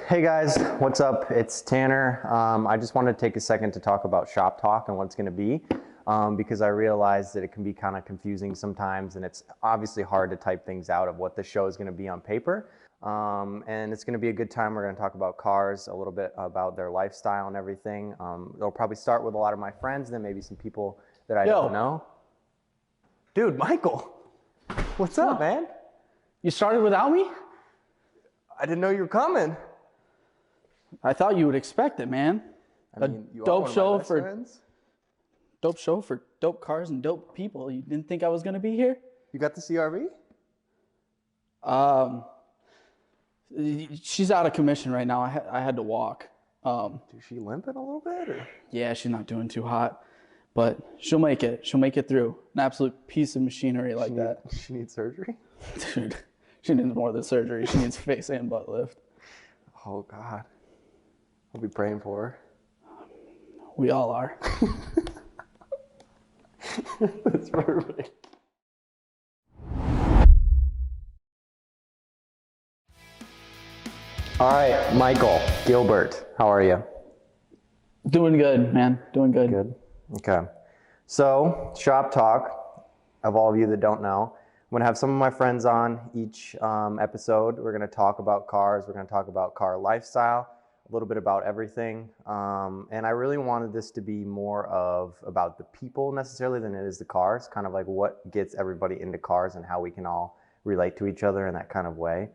Hey guys, what's up? It's Tanner. I just wanted to take a second to talk about Shop Talk and what it's going to be because I realize that it can be kind of confusing sometimes, and it's obviously hard to type things out of what the show is going to be on paper. And it's going to be a good time. We're going to talk about cars, a little bit about their lifestyle and everything. It'll probably start with a lot of my friends, then maybe some people that I don't know. Dude, Michael, what's up, man? You started without me? I didn't know you were coming. I thought you would expect it, man. I mean, you are dope one of my show best for friends. dope show for dope cars and dope people. You didn't think I was gonna be here? You got the CRV? She's out of commission right now. I had to walk. Is she limping a little bit? Or? Yeah, she's not doing too hot, but she'll make it. She'll make it through. An absolute piece of machinery like that. She needs surgery? Dude, she needs more than surgery. She needs face and butt lift. Oh, God. I'll be praying for her. We all are. That's perfect. All right, Michael Gilbert, how are you? Doing good, man. Doing good. Good. Okay. So, Shop Talk, of all of you that don't know, I'm going to have some of my friends on each episode. We're going to talk about cars. We're going to talk about car lifestyle, a little bit about everything. And I really wanted this to be more of about the people necessarily than it is the cars, kind of like what gets everybody into cars and how we can all relate to each other in that kind of way.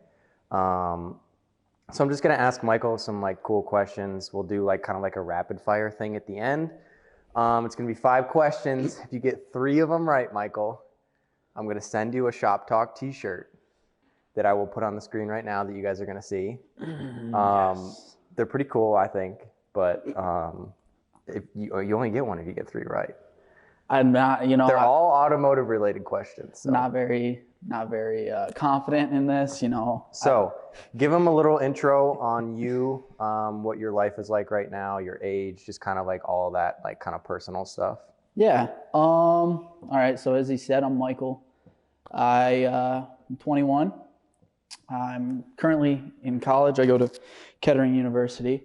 So I'm just going to ask Michael some like cool questions. We'll do like kind of like a rapid fire thing at the end. It's going to be 5 questions. If you get 3 of them right, Michael, I'm going to send you a Shop Talk t-shirt that I will put on the screen right now that you guys are going to see. Yes. They're pretty cool, I think, but if you only get one if you get 3 right. I'm not, They're all automotive related questions. So. not very confident in this, So give them a little intro on you, what your life is like right now, your age, just kind of like all that, like kind of personal stuff. Yeah. All right. So as he said, I'm Michael. I'm 21. I'm currently in college. I go to Kettering University.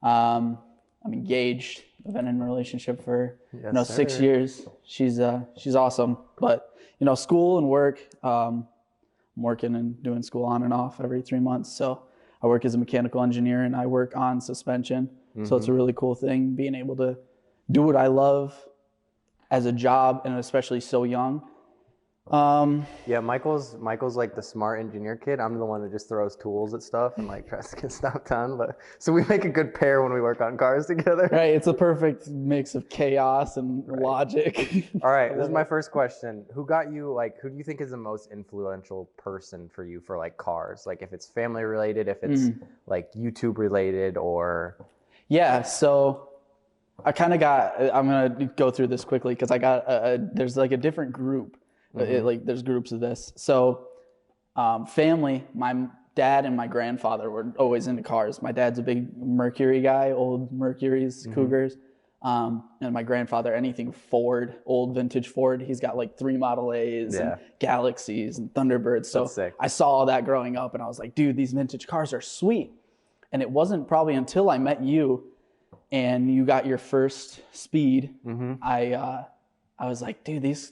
I'm engaged. I've been in a relationship for 6 years. She's awesome. But school and work. I'm working and doing school on and off every 3 months. So I work as a mechanical engineer and I work on suspension. Mm-hmm. So it's a really cool thing being able to do what I love as a job, and especially so young. Yeah, Michael's like the smart engineer kid. I'm the one that just throws tools at stuff and like tries to get stuff done. But so we make a good pair when we work on cars together. Right, it's a perfect mix of chaos and logic. All right, this is my first question. Who do you think is the most influential person for you for like cars? Like if it's family related, if it's like YouTube related, or yeah. So I'm gonna go through this quickly because I got there's like a different group. There's groups of this. So family, my dad and my grandfather were always into cars. My dad's a big Mercury guy, old Mercuries, Cougars. And my grandfather, anything Ford, old vintage Ford. He's got like 3 Model A's and Galaxies and Thunderbirds. So I saw all that growing up and I was like, dude, these vintage cars are sweet. And it wasn't probably until I met you and you got your first Speed, I was like, dude, these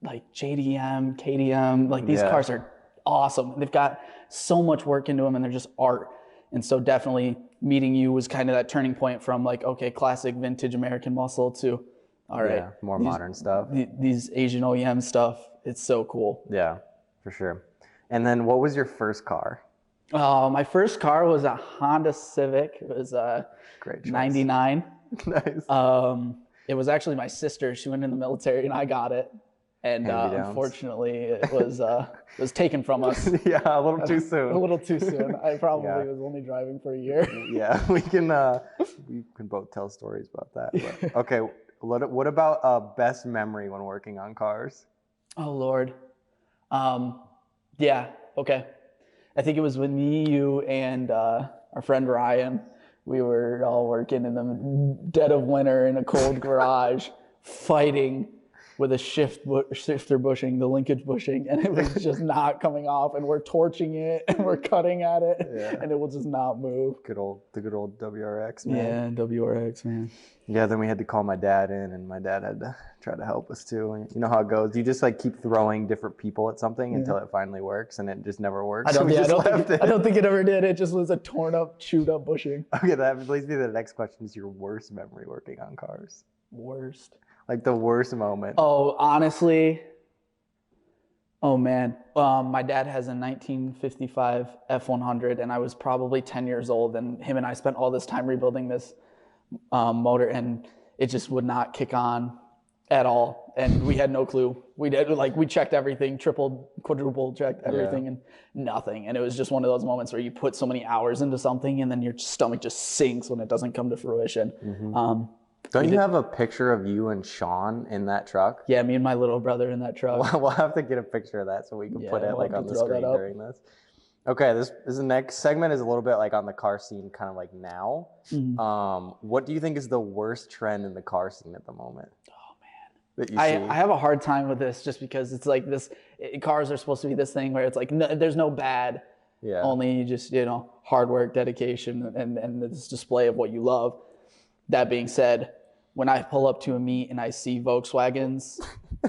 like JDM, KDM, like these cars are awesome. They've got so much work into them and they're just art. And so definitely meeting you was kind of that turning point from like, okay, classic vintage American muscle to, all right, more modern stuff. These Asian OEM stuff. It's so cool. Yeah, for sure. And then what was your first car? My first car was a Honda Civic. It was a Great choice. 99. Nice. It was actually my sister. She went in the military and I got it. And unfortunately, it was taken from us. Yeah, a little too soon. A little too soon. I probably was only driving for a year. Yeah, we can both tell stories about that. But, okay, what about best memory when working on cars? Oh Lord, yeah. Okay, I think it was with me, you, and our friend Ryan. We were all working in the dead of winter in a cold garage, fighting with a shifter bushing, the linkage bushing, and it was just not coming off. And we're torching it and we're cutting at it, and it will just not move. The good old WRX, man. Yeah, WRX, man. Yeah, then we had to call my dad in, and my dad had to try to help us too. And you know how it goes. You just like keep throwing different people at something until it finally works, and it just never works. I don't think it ever did. It just was a torn up, chewed up bushing. Okay, that leads me to the next question. Is your worst memory working on cars? Worst. Like the worst moment. Oh, honestly. Oh man. My dad has a 1955 F100, and I was probably 10 years old, and him and I spent all this time rebuilding this motor, and it just would not kick on at all, and we had no clue. We checked everything, triple, quadruple checked everything, and nothing. And it was just one of those moments where you put so many hours into something, and then your stomach just sinks when it doesn't come to fruition. Don't you have a picture of you and Sean in that truck? Yeah, me and my little brother in that truck. We'll have to get a picture of that so we can put it like on the screen during this. Okay, this is the next segment is a little bit like on the car scene, kind of like now. What do you think is the worst trend in the car scene at the moment? Oh man, that you see? I have a hard time with this just because it's like this. Cars are supposed to be this thing where it's like there's no bad, only just hard work, dedication, and this display of what you love. That being said, when I pull up to a meet and I see Volkswagens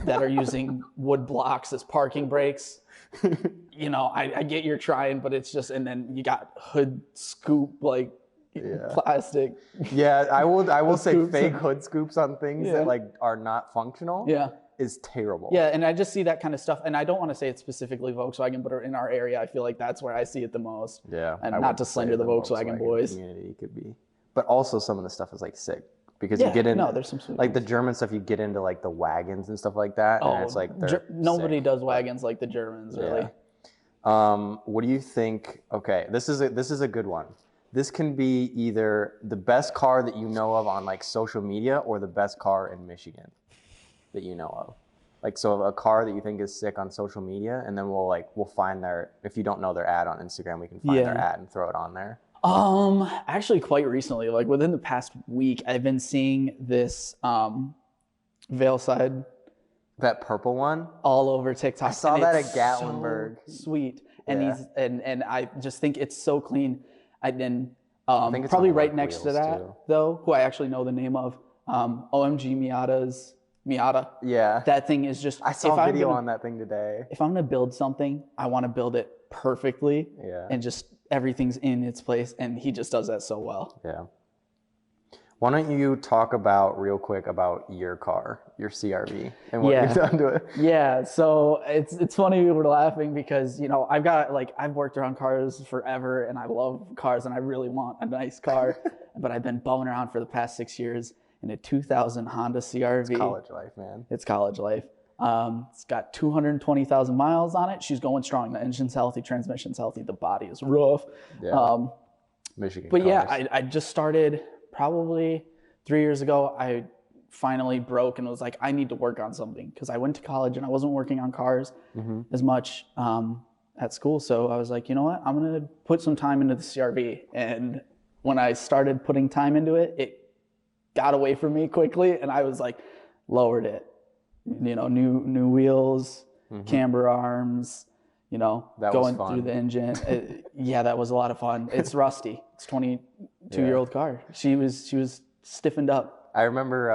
that are using wood blocks as parking brakes. I get you're trying, but it's just, and then you got hood scoop plastic. Yeah, I will say fake hood scoops on things that like are not functional. Yeah, is terrible. Yeah, and I just see that kind of stuff, and I don't want to say it's specifically Volkswagen, but in our area, I feel like that's where I see it the most. Yeah, and not to slander the Volkswagen boys. Community could be, but also some of the stuff is like sick. Because you get in, there's some sweet like the German stuff, you get into like the wagons and stuff like that, and it's like nobody does wagons like the Germans, really. What do you think? Okay, this is a good one. This can be either the best car that you know of on like social media or the best car in Michigan that you know of. Like, so a car that you think is sick on social media, and then we'll find if you don't know their ad on Instagram, we can find their ad and throw it on there. Actually quite recently, like within the past week, I've been seeing this Veilside. That purple one? All over TikTok. I saw that at Gatlinburg. So sweet. And and I just think it's so clean. I think it's probably right next to that though, who I actually know the name of. OMG Miata. Yeah. That thing is just, I saw a video on that thing today. If I'm gonna build something, I want to build it perfectly. Yeah. And just everything's in its place, and he just does that so well. Yeah. Why don't you talk real quick about your car, your CRV, and what you've done to it? Yeah, so it's funny we're laughing because I've worked around cars forever, and I love cars, and I really want a nice car, but I've been bumming around for the past 6 years in a 2000 Honda CRV. It's college life, man. It's college life. It's got 220,000 miles on it. She's going strong. The engine's healthy, transmission's healthy, the body is rough. Yeah. Michigan. But cars. I just started probably 3 years ago. I finally broke and was like, I need to work on something because I went to college and I wasn't working on cars as much at school. So I was like, you know what? I'm going to put some time into the CRV. And when I started putting time into it, it got away from me quickly, and I was like, lowered it. New wheels, camber arms, going through the engine. That was a lot of fun. It's rusty. It's 22-year-old car. She was stiffened up. I remember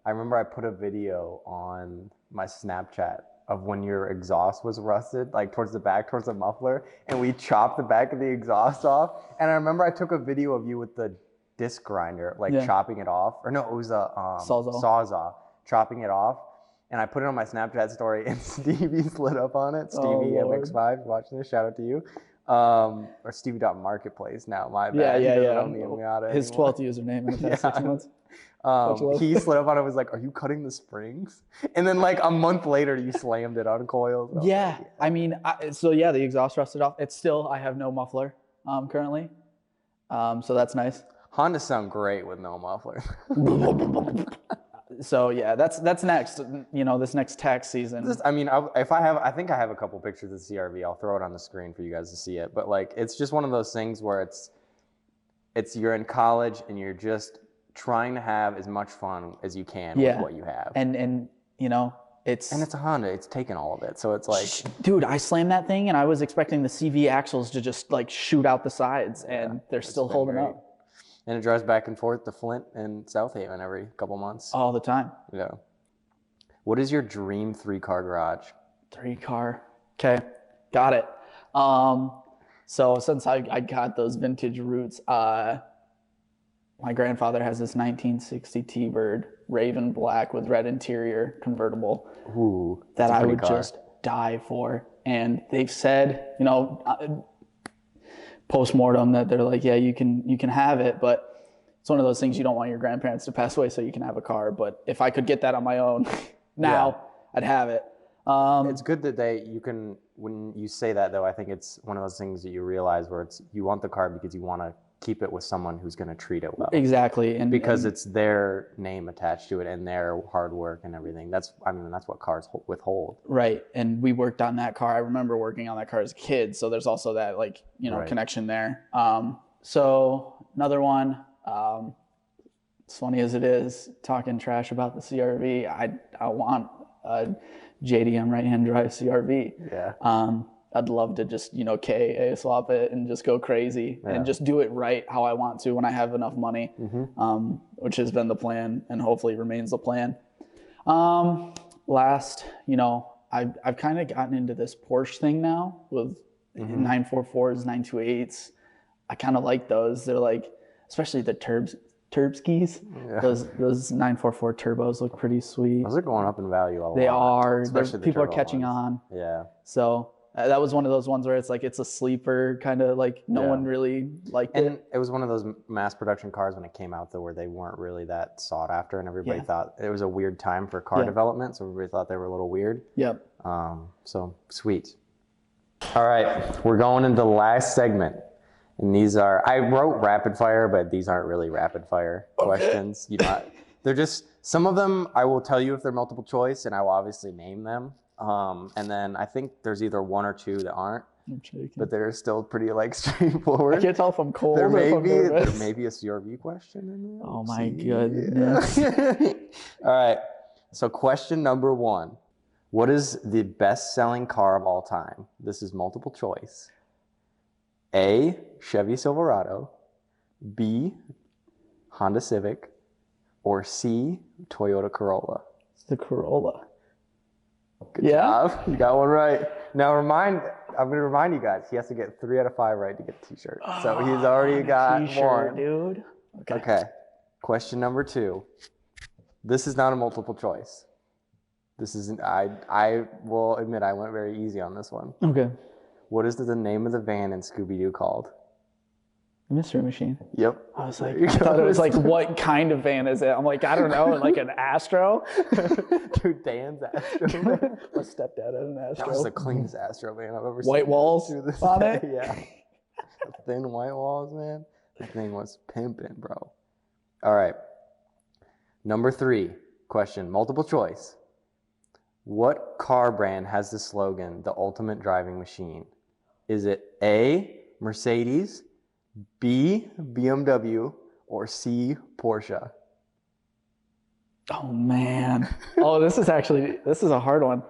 I put a video on my Snapchat of when your exhaust was rusted, like towards the muffler, and we chopped the back of the exhaust off. And I remember I took a video of you with the disc grinder, chopping it off. Or no, it was a Sawzall, chopping it off. And I put it on my Snapchat story, and Stevie slid up on it. Stevie MX5, watching this, shout out to you. Or Stevie.marketplace now, my bad. Yeah. His 12th username in the past 6 months. He slid up on it, was like, are you cutting the springs? And then like a month later, you slammed it on coils. Yeah, I mean, the exhaust rusted off. It's still, I have no muffler currently. So that's nice. Hondas sound great with no muffler. So yeah, that's next. This next tax season. I think I have a couple pictures of the CRV. I'll throw it on the screen for you guys to see it. But like, it's just one of those things where it's you're in college and you're just trying to have as much fun as you can with what you have. And you know, it's And it's a Honda. It's taken all of it. So it's like, dude, I slammed that thing and I was expecting the CV axles to just like shoot out the sides, and they're still been holding great. up and it drives back and forth to Flint and South Haven every couple months. all the time. Yeah. What is your dream 3-car garage? 3-car. Okay, got it. So since I got those vintage roots, my grandfather has this 1960 T-Bird Raven Black with red interior convertible Ooh, that that's a I pretty would car. just die for. And they've said, you know, post-mortem that they're like, yeah, you can have it, but it's one of those things you don't want your grandparents to pass away so you can have a car. But if I could get that on my own now, I'd have it. It's good that you can, when you say that though, I think it's one of those things that you realize where it's, you want the car because you want to keep it with someone who's going to treat it well. Exactly. And Because it's their name attached to it and their hard work and everything. That's what cars withhold. right. And we worked on that car. I remember working on that car as a kid. So there's also that like, you know, Right. connection there. So another one, as funny as it is, talking trash about the CRV, I want a JDM right-hand drive CRV. Yeah. I'd love to just, you know, KA swap it and just go crazy and just do it right how I want to when I have enough money, which has been the plan and hopefully remains the plan. Last, you know, I've kind of gotten into this Porsche thing now with 944s, 928s. I kind of like those. They're like, especially the Turbskis. Yeah. Those 944 turbos look pretty sweet. Those are going up in value a lot. They are. Especially the People are turbo catching ones. on. Yeah. So that was one of those ones where it's like it's a sleeper kind of like no one really liked And it. it was one of those mass production cars when it came out though where they weren't really that sought after and everybody thought it was a weird time for car development. So everybody thought they were a little weird. Yep. So sweet. All right, we're going into the last segment. And these are, I wrote rapid fire, but these aren't really rapid fire questions. You know, they're just, some of them I will tell you if they're multiple choice and I will obviously name them. And then I think there's either one or two that aren't, I'm shaking. but they're still pretty like straightforward. I can't tell if I'm cold There or if may I'm be nervous. a CRV question in there. Oh my goodness. All right. So question number 1. What is the best-selling car of all time? This is multiple choice. A, Chevy Silverado, B, Honda Civic, or C, Toyota Corolla? It's the Corolla. Good job. You got one right. Now I'm going to remind you guys, he has to get 3 out of 5 right to get a t-shirt. So he's already got T-shirt, one. dude. Okay. Question number 2. This is not a multiple choice. This isn't, I will admit I went very easy on this one. Okay. What is the name of the van in Scooby-Doo called? Mystery Machine. Yep. I was like, There you I thought go. it was like, what kind of van is it? I'm like, I don't know, like an Astro. Dude, Dan's Astro. My stepdad had an Astro. That was the cleanest Astro van I've ever seen. White walls To this on day, it? Yeah. The thin white walls, man. The thing was pimping, bro. All right. Number 3 question, multiple choice. What car brand has the slogan, the ultimate driving machine? Is it A, Mercedes, B, BMW, or C, Porsche? Oh man. Oh, this is a hard one.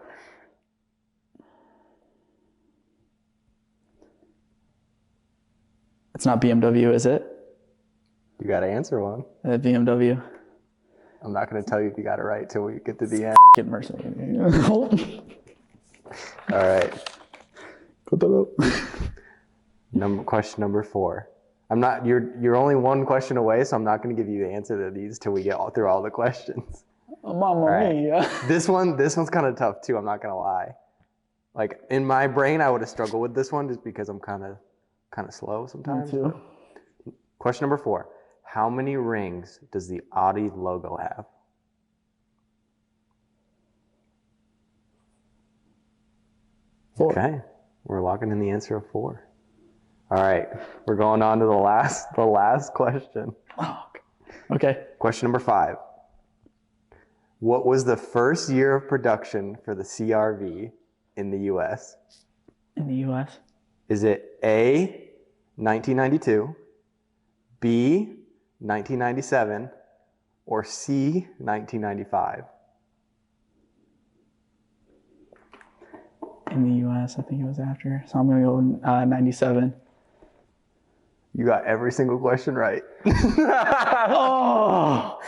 It's not BMW, is it? You got to answer one. BMW. I'm not going to tell you if you got it right till we get to the end. Get Mercedes. All right. Put that up. Question number 4. You're only one question away, so I'm not going to give you the answer to these till we get through all the questions. Mamma right. mia. This one's kind of tough too. I'm not going to lie. Like in my brain, I would have struggled with this one just because I'm kind of slow sometimes. Me too. Question number 4. How many rings does the Audi logo have? Four. Okay. We're locking in the answer of 4. All right. We're going on to the last question. Oh, okay. Question number 5. What was the first year of production for the CRV in the U.S.? In the U.S. Is it A, 1992, B, 1997, or C, 1995? in the U.S. I think it was after. So I'm going to go 97. You got every single question right. Oh,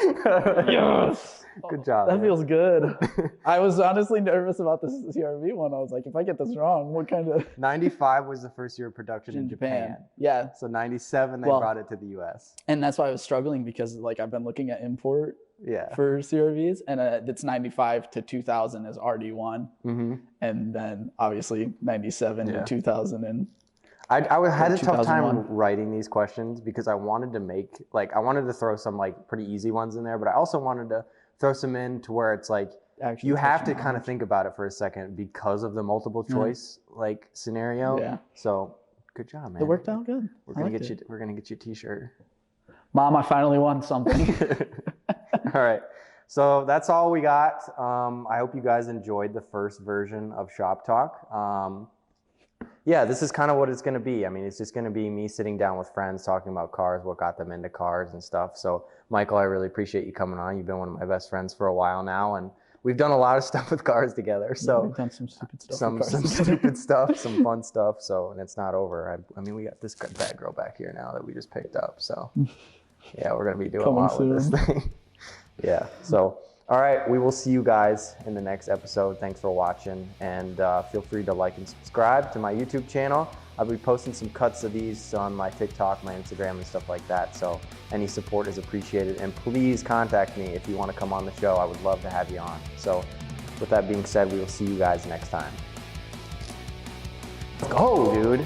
yes. Good job. That man. feels good. I was honestly nervous about this CRV one. I was like, if I get this wrong, what kind of... 95 was the first year of production in Japan. Yeah. So 97, they brought it to the US. And that's why I was struggling because like I've been looking at import Yeah. for CRVs, and it's 95 to 2000 is RD1. Mm-hmm. And then obviously 97 to 2000 and... I had a tough time 2001. writing these questions because I wanted to make, like, I wanted to throw some, like, pretty easy ones in there, but I also wanted to throw some in to where it's like, Actually you have to kind of think about it for a second because of the multiple choice, like, scenario. Yeah. So, good job, man. It worked out good. We're gonna get you. We're gonna get you a T-shirt. Mom, I finally won something. All right. So that's all we got. I hope you guys enjoyed the first version of Shop Talk. Yeah, this is kind of what it's going to be. I mean, it's just going to be me sitting down with friends talking about cars, what got them into cars and stuff. So, Michael, I really appreciate you coming on. You've been one of my best friends for a while now, and we've done a lot of stuff with cars together. So, we've done some stupid stuff. some stupid stuff, some fun stuff. So, and it's not over. I mean, we got this bad girl back here now that we just picked up. So, yeah, we're going to be doing a lot with this thing. Yeah. So, all right, we will see you guys in the next episode. Thanks for watching, and feel free to like and subscribe to my YouTube channel. I'll be posting some cuts of these on my TikTok, my Instagram, and stuff like that. So any support is appreciated, and please contact me if you want to come on the show. I would love to have you on. So with that being said, we will see you guys next time. Let's go, dude.